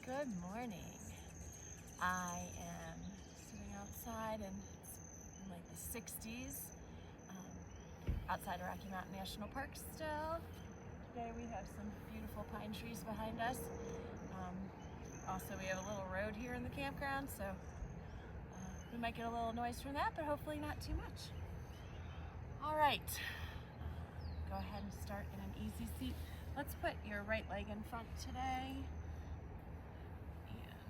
Good morning. I am sitting outside and it's in like the 60s outside of Rocky Mountain National Park still. Today we have some beautiful pine trees behind us. Also, we have a little road here in the campground, so we might get a little noise from that, but hopefully not too much. All right, go ahead and start in an easy seat. Let's put your right leg in front today.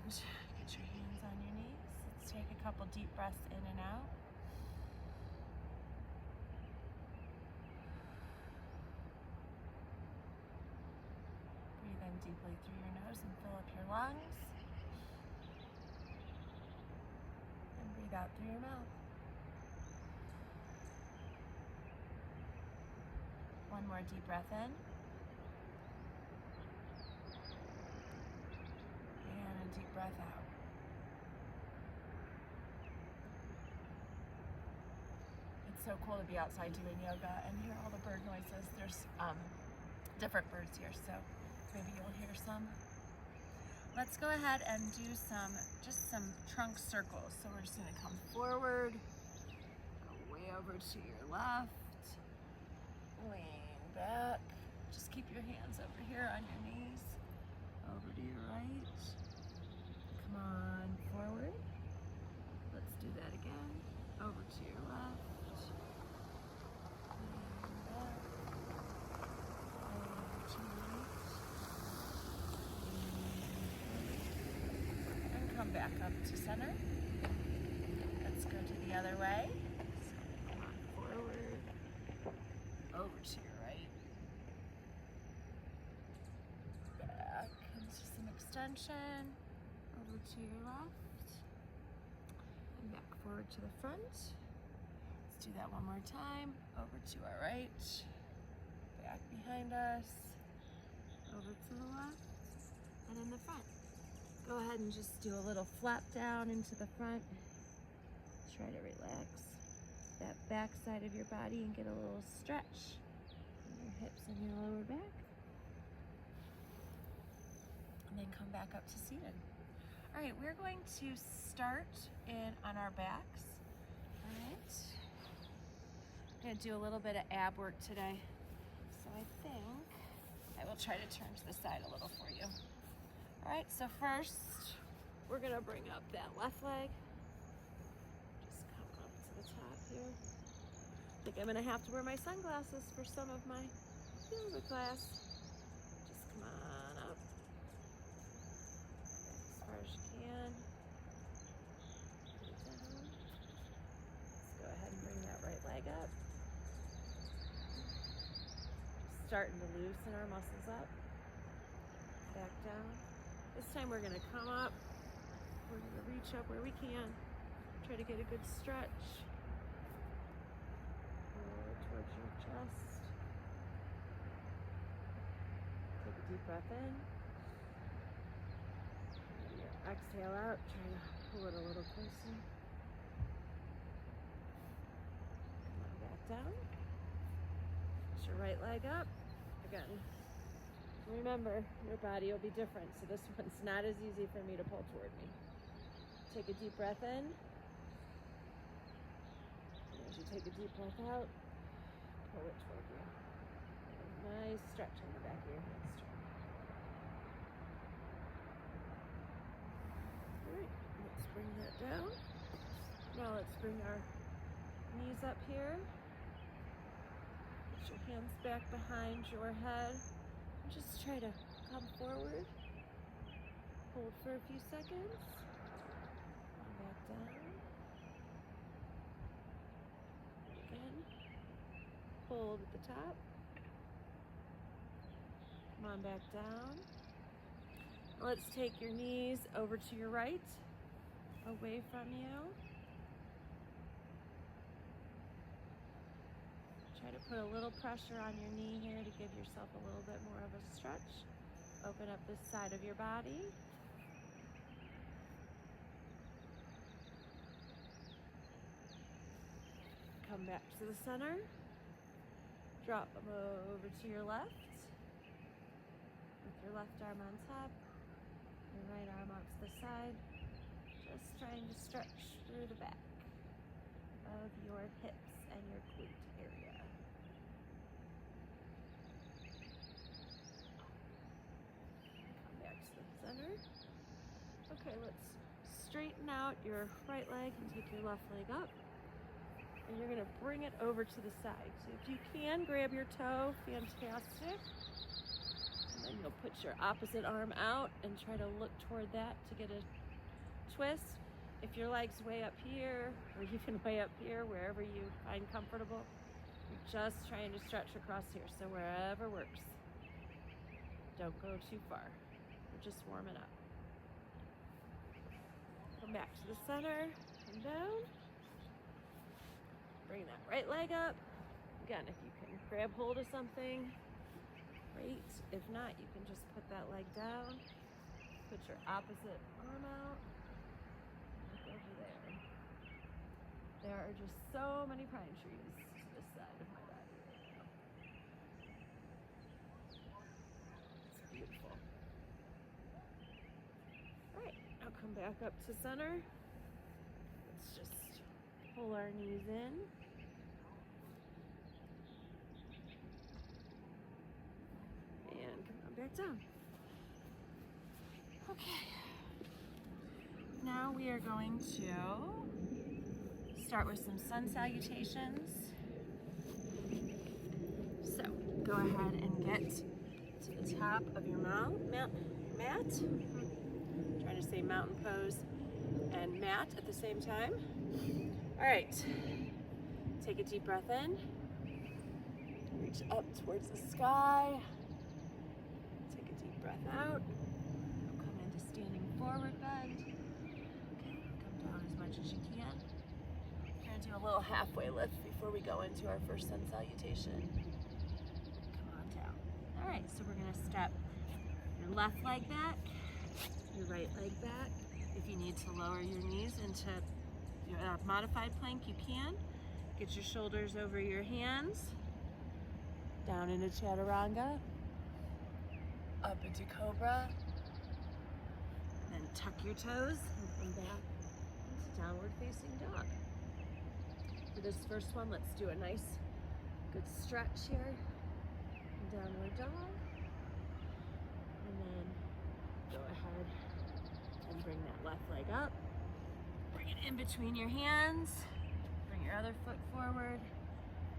And get your hands on your knees. Let's take a couple deep breaths in and out. Breathe in deeply through your nose and fill up your lungs. And breathe out through your mouth. One more deep breath in. And a deep breath out. It's so cool to be outside doing yoga and hear all the bird noises. There's different birds here, so maybe you'll hear some. Let's go ahead and do just some trunk circles. So we're just gonna come forward, go way over to your left, lean back. Just keep your hands over here on your knees, over to your right. Come on forward. Let's do that again. Over to your left. Lean back. Over to your right. And come back up to center. Let's go to the other way. So come on forward. Over to your right. Back into some extension. Over to your left. And back forward to the front. Let's do that one more time. Over to our right. Back behind us. Over to the left. And in the front. Go ahead and just do a little flap down into the front. Try to relax that back side of your body and get a little stretch in your hips and your lower back. And then come back up to seated. All right, we're going to start in on our backs. All right. I'm gonna do a little bit of ab work today. So I think I will try to turn to the side a little for you. All right, so first, we're gonna bring up that left leg. Just come up to the top here. I think I'm gonna have to wear my sunglasses for some of my yoga class. Just come on up. As far as you can. Put it down. Let's go ahead and bring that right leg up. Just starting to loosen our muscles up. Back down. This time we're gonna come up. We're gonna reach up where we can. Try to get a good stretch. Pull towards your chest. Take a deep breath in. Exhale out, try to pull it a little closer. Come on back down. Push your right leg up. Again, remember, your body will be different, so this one's not as easy for me to pull toward me. Take a deep breath in. And as you take a deep breath out, pull it toward you. Nice stretch on the back of your hamstring. Alright, let's bring that down. Now let's bring our knees up here. Put your hands back behind your head. And just try to come forward. Hold for a few seconds. And back down. Again. Hold at the top. Come on back down. Let's take your knees over to your right, away from you. Try to put a little pressure on your knee here to give yourself a little bit more of a stretch. Open up this side of your body. Come back to the center. Drop them over to your left. With your left arm on top. Your right the side. Just trying to stretch through the back of your hips and your glute area. Come back to the center. Okay, let's straighten out your right leg and take your left leg up. And you're gonna bring it over to the side. So if you can, grab your toe, fantastic. And then you'll put your opposite arm out and try to look toward that to get a twist. If your leg's way up here, or even way up here, wherever you find comfortable, you're just trying to stretch across here. So wherever works. Don't go too far. We're just warming up. Come back to the center, come down. Bring that right leg up. Again, if you can grab hold of something, great. If not, you can just put that leg down. Put your opposite arm out. Look over there. There are just so many pine trees to this side of my body right now. It's beautiful. All right, now come back up to center. Let's just pull our knees in. And come on back down. Okay. Now we are going to start with some sun salutations. So go ahead and get to the top of your mat. Trying to say mountain pose and mat at the same time. All right, take a deep breath in. Reach up towards the sky. Take a deep breath out. Come into standing forward bend. Okay, come down as much as you can. We're gonna do a little halfway lift before we go into our first sun salutation. Come on down. All right, so we're gonna step your left leg back, your right leg back. If you need to lower your knees into your modified plank, you can. Get your shoulders over your hands. Down into chaturanga. Up into cobra. Then tuck your toes and come back into downward facing dog. For this first one, let's do a nice, good stretch here. Downward dog. And then go ahead and bring that left leg up. Bring it in between your hands. Bring your other foot forward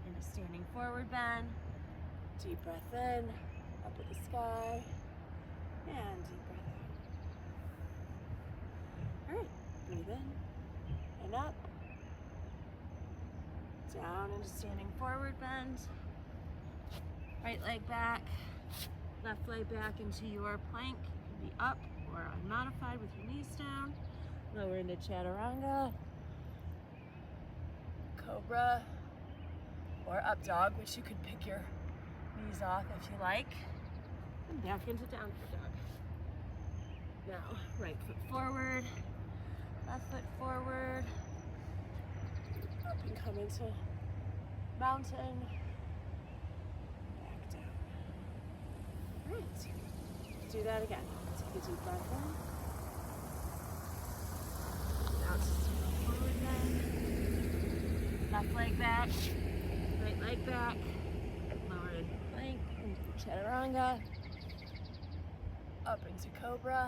into standing forward bend. Deep breath in, up at the sky, and deep breath out. All right, breathe in and up. Down into standing forward bend. Right leg back, left leg back into your plank. You can be up or unmodified with your knees down. Lower into chaturanga, cobra, or up dog, which you could pick your knees off if you like. And back into downward dog. Now, right foot forward, left foot forward. Up and come into mountain. Back down. All right, do that again. Take a deep breath in. Now to stand forward bend. Left leg back, right leg back. Lower into plank, into chaturanga. Up into cobra.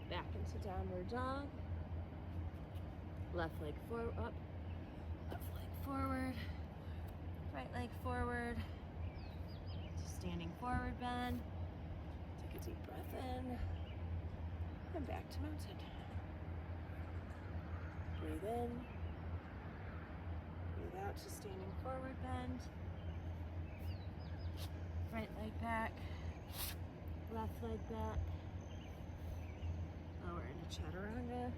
Back into downward dog. Left leg forward, up. Left leg forward. Right leg forward. To standing forward bend. Take a deep breath in. And back to mountain. Breathe in. Breathe out to standing forward bend. Right leg back. Left leg back. Lower into chaturanga.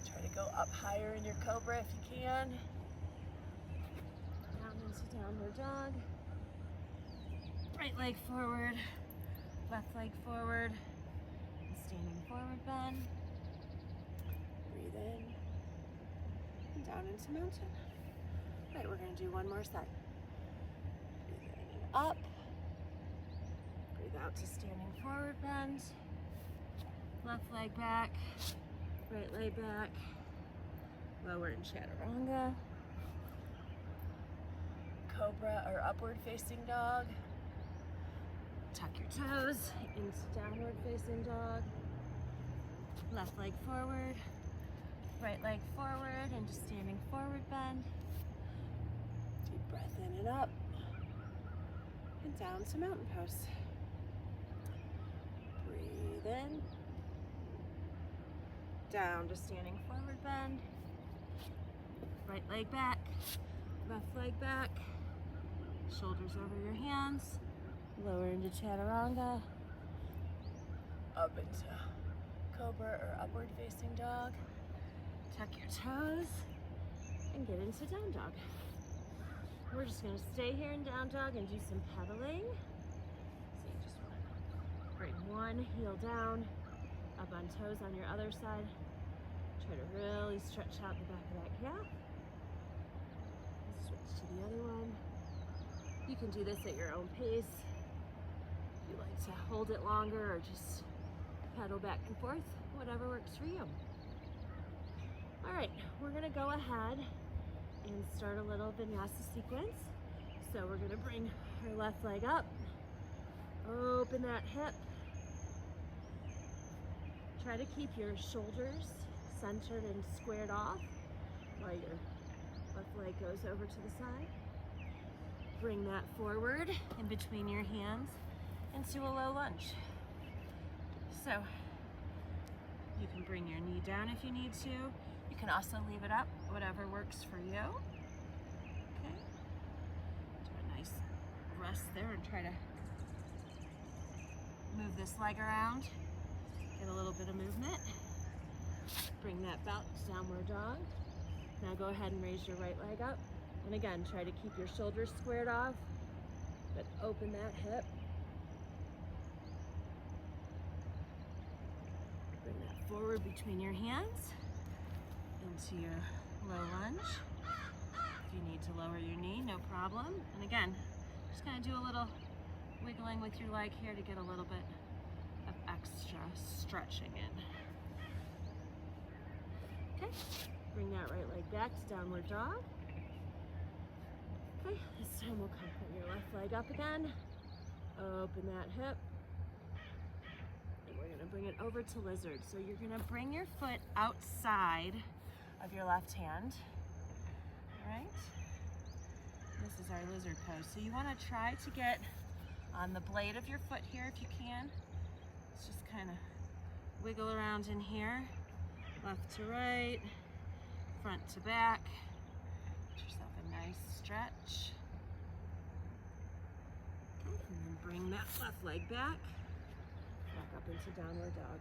Try to go up higher in your cobra if you can. Down into downward dog. Right leg forward. Left leg forward. Standing forward bend. Breathe in. And down into mountain. All right, we're going to do one more side. Breathe in and up. Breathe out to standing forward bend. Left leg back, right leg back. Lower in chaturanga. Cobra or upward facing dog. Tuck your toes into downward facing dog. Left leg forward, right leg forward into standing forward bend. Deep breath in and up. And down to mountain pose. Breathe in. Down to standing forward bend. Right leg back, left leg back. Shoulders over your hands. Lower into chaturanga. Up into cobra or upward facing dog. Tuck your toes and get into down dog. We're just gonna stay here in down dog and do some pedaling. So you just wanna bring one heel down, up on toes on your other side. Try to really stretch out the back of that calf. Switch to the other one. You can do this at your own pace. If you like to hold it longer or just pedal back and forth, whatever works for you. All right, we're gonna go ahead and start a little vinyasa sequence. So we're gonna bring our left leg up, open that hip. Try to keep your shoulders centered and squared off while your left leg goes over to the side. Bring that forward in between your hands into a low lunge. So you can bring your knee down if you need to. You can also leave it up, whatever works for you. Okay. Do a nice rest there and try to move this leg around. Get a little bit of movement. Bring that belt to downward dog. Now go ahead and raise your right leg up. And again, try to keep your shoulders squared off, but open that hip. Bring that forward between your hands into your low lunge. If you need to lower your knee, no problem. And again, just gonna do a little wiggling with your leg here to get a little bit of extra stretching in. Okay, bring that right leg back to downward dog. Okay, this time we'll come put your left leg up again. Open that hip. And we're gonna bring it over to lizard. So you're gonna bring your foot outside of your left hand. All right? This is our lizard pose. So you wanna try to get on the blade of your foot here if you can. Let's just kind of wiggle around in here. Left to right, front to back. Get yourself a nice stretch. Okay, and then bring that left leg back up into downward dog.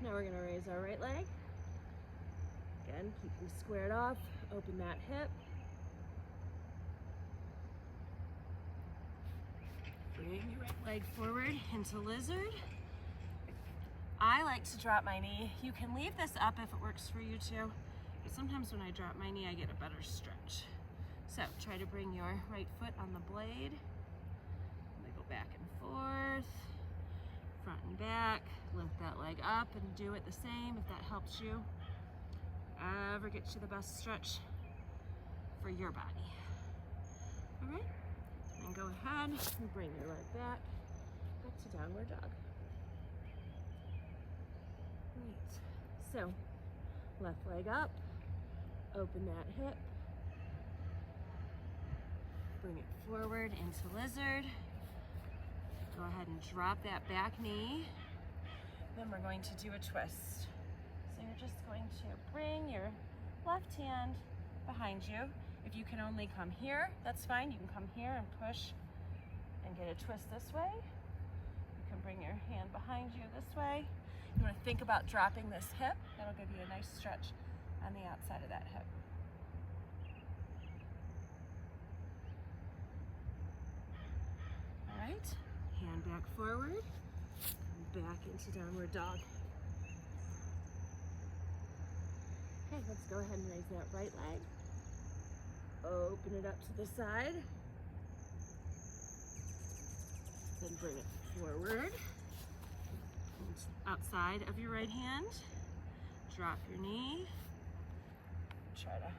Now we're gonna raise our right leg. Again, keep them squared off, open that hip. Bring your right leg forward into lizard. I like to drop my knee. You can leave this up if it works for you too, but sometimes when I drop my knee, I get a better stretch. So try to bring your right foot on the blade. Wiggle back and forth, front and back. Lift that leg up and do it the same if that helps you. Ever get you the best stretch for your body. All right, and go ahead and bring your leg back to downward dog. Great. So, left leg up, open that hip, bring it forward into lizard. Go ahead and drop that back knee. Then we're going to do a twist. So you're just going to bring your left hand behind you. If you can only come here, that's fine. You can come here and push and get a twist this way. You can bring your hand behind you this way. You want to think about dropping this hip. That'll give you a nice stretch on the outside of that hip. All right, hand back forward, come back into downward dog. Okay, let's go ahead and raise that right leg. Open it up to the side. then bring it forward. Outside of your right hand. Drop your knee. Try to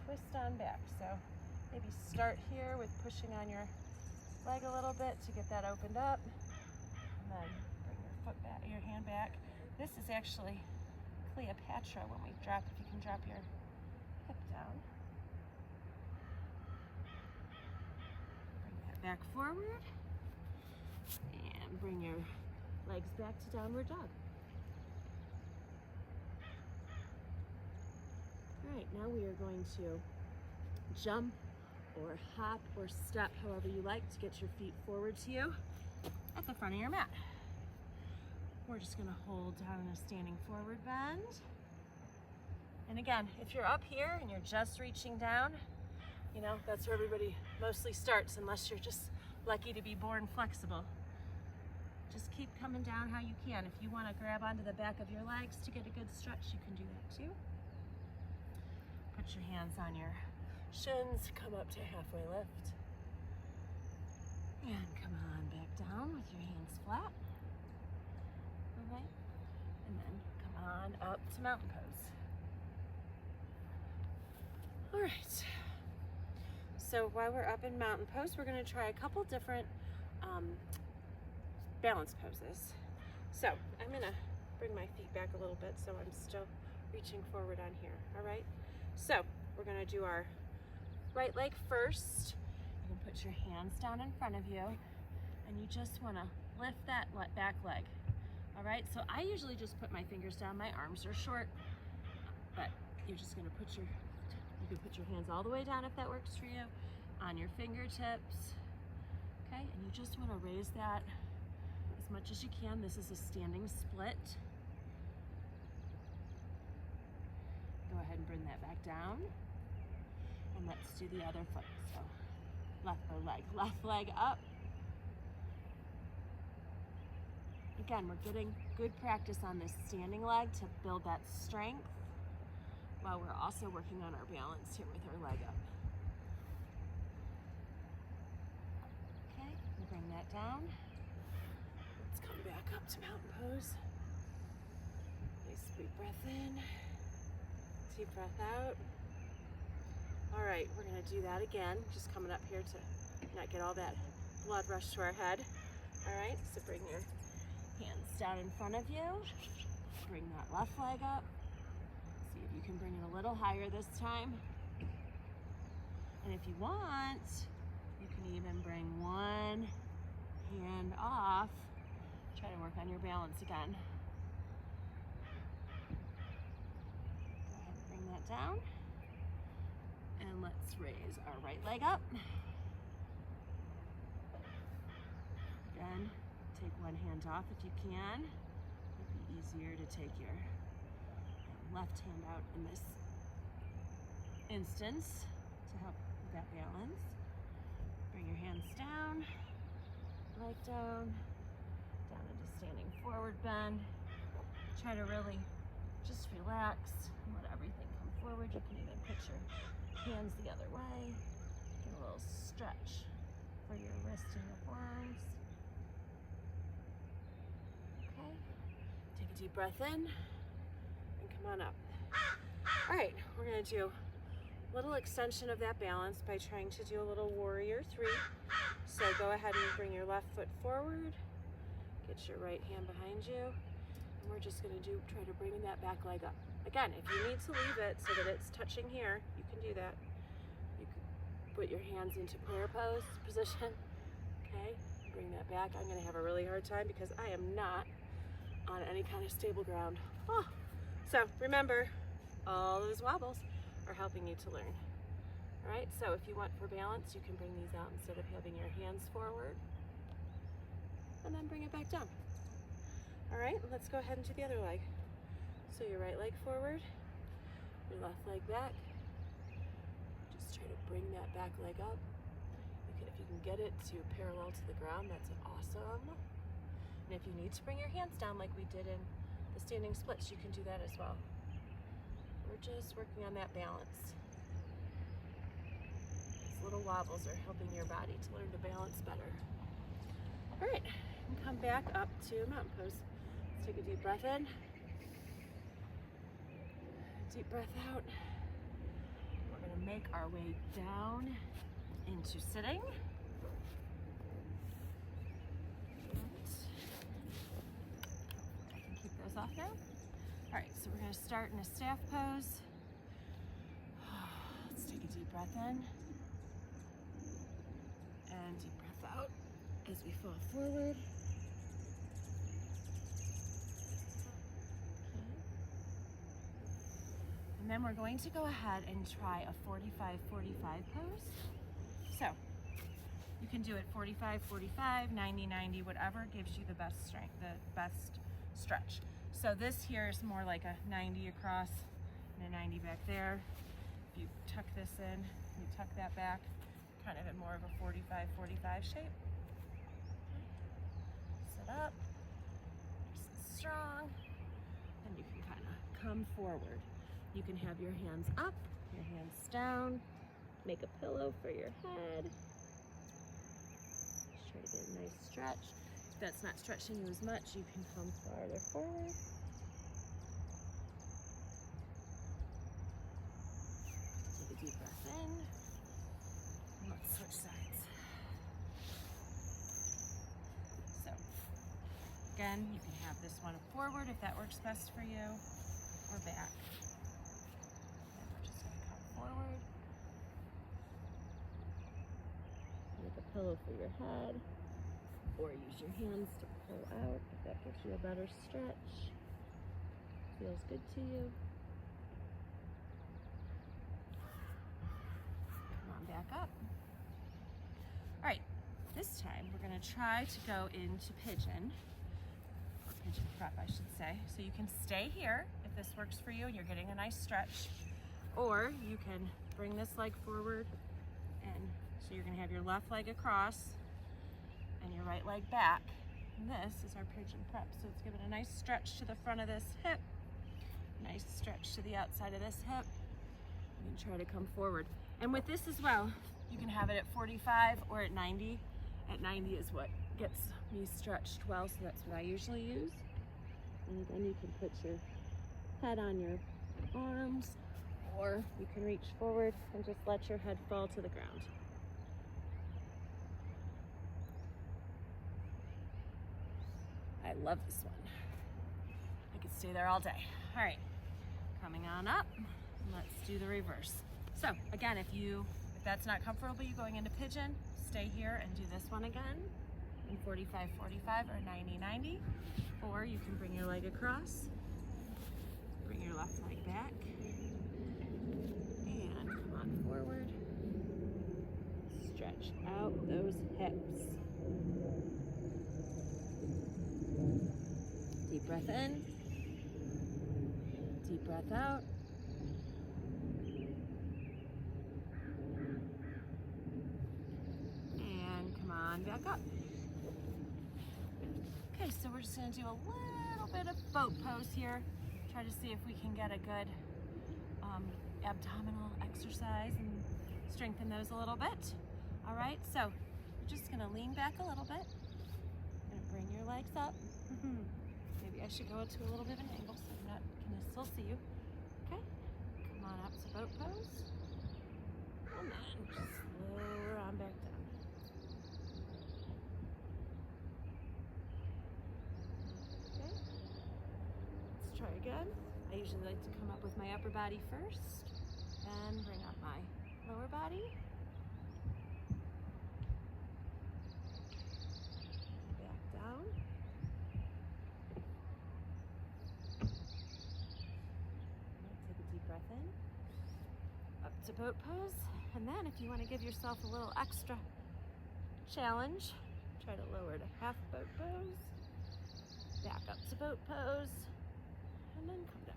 twist on back. So maybe start here with pushing on your leg a little bit to get that opened up. And then bring your foot back, your hand back. This is actually Cleopatra when we drop, if you can drop your hip down. Bring that back forward. And bring your legs back to downward dog. All right, now we are going to jump or hop or step, however you like, to get your feet forward to you at the front of your mat. We're just gonna hold down in a standing forward bend. And again, if you're up here and you're just reaching down, you know, that's where everybody mostly starts, unless you're just lucky to be born flexible. Just keep coming down how you can. If you want to grab onto the back of your legs to get a good stretch, you can do that too. Put your hands on your shins, come up to halfway lift. And come on back down with your hands flat. Okay. And then come on up to mountain pose. All right. So while we're up in mountain pose, we're going to try a couple different balance poses. So I'm gonna bring my feet back a little bit so I'm still reaching forward on here. All right, so we're gonna do our right leg first. You can put your hands down in front of you and you just want to lift that back leg. All right, so I usually just put my fingers down. My arms are short, but you're just going to put you can put your hands all the way down if that works for you, on your fingertips. Okay, and you just want to raise that as much as you can. This is a standing split. Go ahead and bring that back down. And let's do the other foot. So left leg up. Again, we're getting good practice on this standing leg to build that strength while we're also working on our balance here with our leg up. Okay, we'll bring that down. Let's come back up to mountain pose. Nice deep breath in, deep breath out. All right, we're gonna do that again. Just coming up here to not get all that blood rush to our head. All right, so bring your hands down in front of you. Bring that left leg up. See if you can bring it a little higher this time. And if you want, you can even bring one hand off. Try to work on your balance again. Go ahead and bring that down. And let's raise our right leg up. Again, take one hand off if you can. It'd be easier to take your left hand out in this instance to help with that balance. Bring your hands down, leg down, down into standing forward bend. Try to really just relax and let everything come forward. You can even put your hands the other way. Get a little stretch for your wrist and your forearms. Okay, take a deep breath in and come on up. All right, we're gonna do a little extension of that balance by trying to do a little warrior three. So go ahead and bring your left foot forward, get your right hand behind you, and we're just gonna try to bring that back leg up. Again, if you need to leave it so that it's touching here, you can do that. You can put your hands into prayer pose position. Okay, bring that back. I'm gonna have a really hard time because I am not on any kind of stable ground. Oh. So remember, all those wobbles are helping you to learn. All right, so if you want for balance, you can bring these out instead of having your hands forward, and then bring it back down. All right, let's go ahead and do the other leg. So your right leg forward, your left leg back. Just try to bring that back leg up. If you can get it to parallel to the ground, that's awesome. And if you need to bring your hands down like we did in the standing splits, you can do that as well. We're just working on that balance. These little wobbles are helping your body to learn to balance better. All right, and come back up to mountain pose. Let's take a deep breath in. Deep breath out. We're gonna make our way down into sitting. I can keep those off now. All right, so we're gonna start in a staff pose. Let's take a deep breath in. And deep breath out as we fall forward. And then we're going to go ahead and try a 45-45 pose. So you can do it 45-45, 90-90, whatever gives you the best strength, the best stretch. So this here is more like a 90 across and a 90 back there. If you tuck this in, you tuck that back, kind of in more of a 45-45 shape. Sit up, nice and strong, and you can kind of come forward. You can have your hands up, your hands down, make a pillow for your head. Just try to get a nice stretch. If that's not stretching you as much, you can come farther forward. Take a deep breath in. And let's switch sides. So, again, you can have this one forward if that works best for you, or back. Forward. Make a pillow for your head, or use your hands to pull out if that gives you a better stretch. Feels good to you. Come on back up. All right, this time we're going to try to go into pigeon, or pigeon prep, I should say. So you can stay here if this works for you and you're getting a nice stretch. Or you can bring this leg forward, and so you're gonna have your left leg across and your right leg back. And this is our pigeon prep. So it's giving a nice stretch to the front of this hip, nice stretch to the outside of this hip. You can try to come forward. And with this as well, you can have it at 45 or at 90. At 90 is what gets me stretched well, so that's what I usually use. And then you can put your head on your arms, or you can reach forward and just let your head fall to the ground. I love this one. I could stay there all day. All right, coming on up, let's do the reverse. So again, if that's not comfortable, you going into pigeon, stay here and do this one again in 45-45 or 90-90, or you can bring your leg across, bring your left leg back, and come on forward. Stretch out those hips. Deep breath in, deep breath out. And come on back up. Okay, so we're just gonna do a little bit of boat pose here. Try to see if we can get a good abdominal exercise and strengthen those a little bit. All right, so you're just gonna lean back a little bit. You're gonna bring your legs up. Maybe I should go to a little bit of an angle so I'm not gonna still see you. Okay, come on up to boat pose. And then just lower on back down. Okay, let's try again. I usually like to come up with my upper body first, then bring up my lower body. Back down. Take a deep breath in. Up to boat pose. And then if you want to give yourself a little extra challenge, try to lower to half boat pose. Back up to boat pose. And then come down.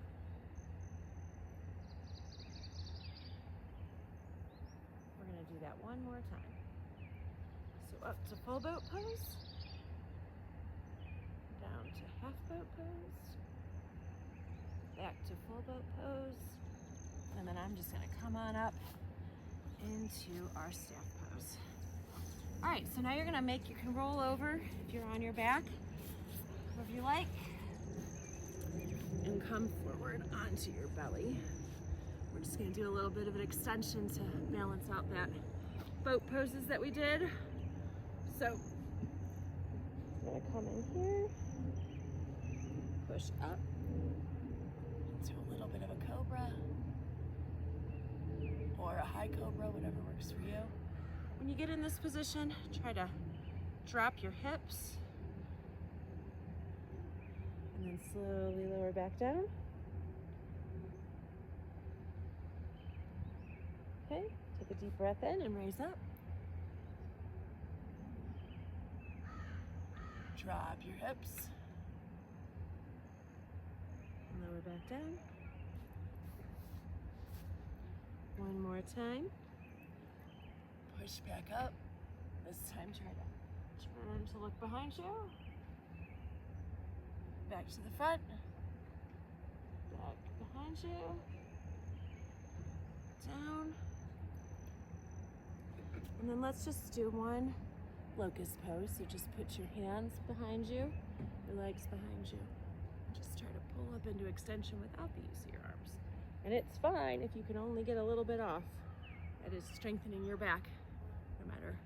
We're going to do that one more time. So up to full boat pose. Down to half boat pose. Back to full boat pose. And then I'm just going to come on up into our staff pose. All right, so now you can roll over if you're on your back, however you like, and come forward onto your belly. We're just gonna do a little bit of an extension to balance out that boat poses that we did. So, I'm gonna come in here, push up into a little bit of a cobra, or a high cobra, whatever works for you. When you get in this position, try to drop your hips and then slowly lower back down. Okay, take a deep breath in and raise up. Drop your hips. Lower back down. One more time. Push back up. This time try to turn to look behind you. Back to the front. Back behind you. Down. And then let's just do one locust pose. So just put your hands behind you, your legs behind you. Just try to pull up into extension without the use of your arms. And it's fine if you can only get a little bit off. It is strengthening your back. No matter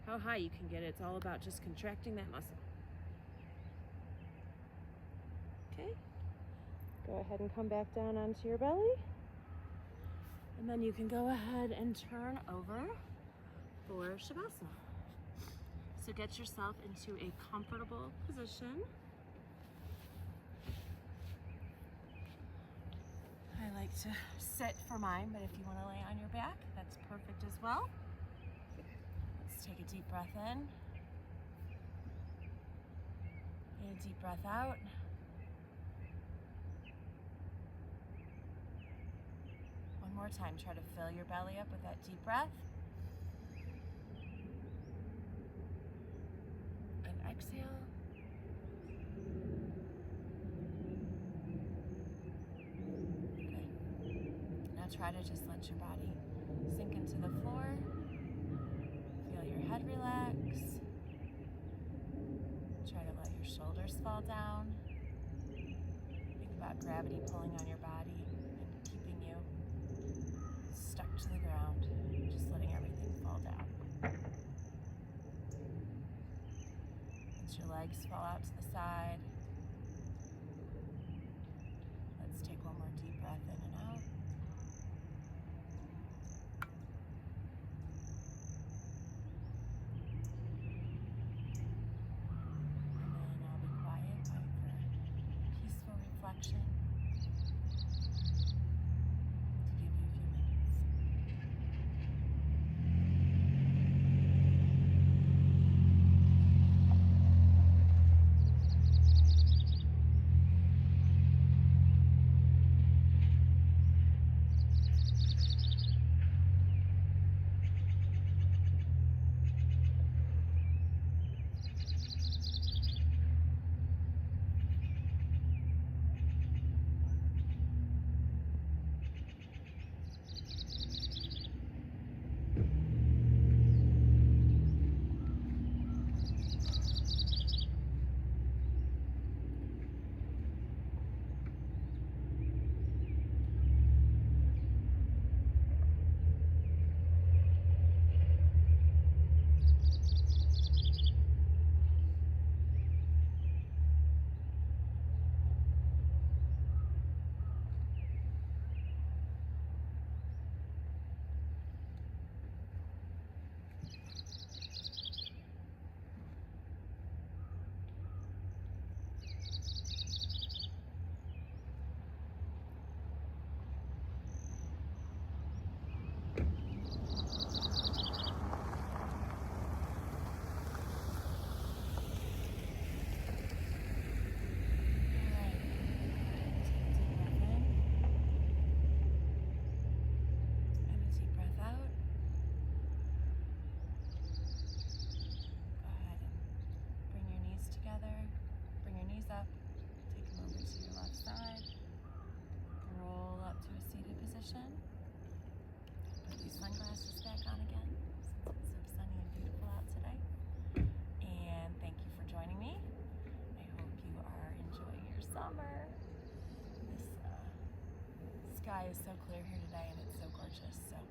how high you can get it, it's all about just contracting that muscle. Okay, go ahead and come back down onto your belly. And then you can go ahead and turn over for Shavasana. So get yourself into a comfortable position. I like to sit for mine, but if you want to lay on your back, that's perfect as well. Let's take a deep breath in. And a deep breath out. One more time, try to fill your belly up with that deep breath. And exhale. Try to just let your body sink into the floor. Feel your head relax. Try to let your shoulders fall down. Think about gravity pulling on your body and keeping you stuck to the ground, just letting everything fall down. Let your legs fall out to the side. Let's take one more deep breath in and out. Reflection to give you a few minutes. Put these sunglasses back on again, since it's so sunny and beautiful out today. sky is so clear here today and it's so gorgeous. So